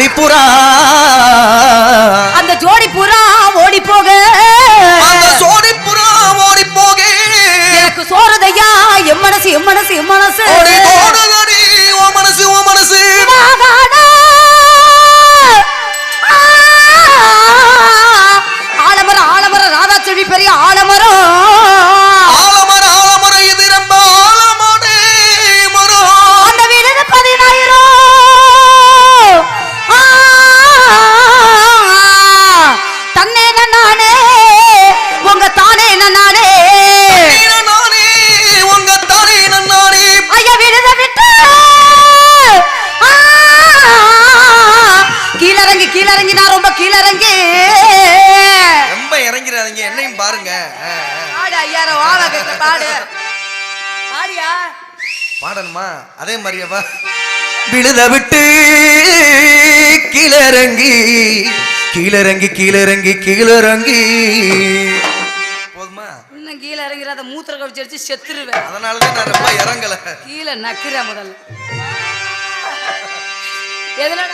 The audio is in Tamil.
ஜோடி புறா அந்த ஜோடி புறா ஓடி போக அந்த ஜோடி புறா ஓடி போக எனக்கு சோறதையா எம் மனசு எம் மனசு எம் மனசு ஓடி ஓடுதடி ஓ மனசு ஓ மனசு ஆலமரம் ஆலமரம் ராதா செடி பெரிய ஆலமரம் ஆலமரம் ஆலமரம் இது ரொம்ப ஆலமரே மரம் அந்த வீடு 10000 தன்னே நானே உங்க தானே நானே நானே உங்க தானே நானே ஐயா விடுத விட்டு கீழறங்கி கீழறங்கி நான் ரொம்ப கீழறங்கி ரொம்ப இறங்கிறாதீங்க என்னையும் பாருங்க ஆடு ஐயாயிரம் வாழ கேட்க பாடு ஆடியா பாடணுமா அதே மாதிரியவா விழுத விட்டு கீழறங்கி கீழறங்கி கீழறங்கி கீழறங்கி போதுமா இன்னும் கீழே இறங்கிறத மூத்திர கழிச்சு அடிச்சு செத்துருவேன் அதனாலதான் நான் ரொம்ப இறங்கல கீழே நக்கிறேன் முதல்ல எதுனா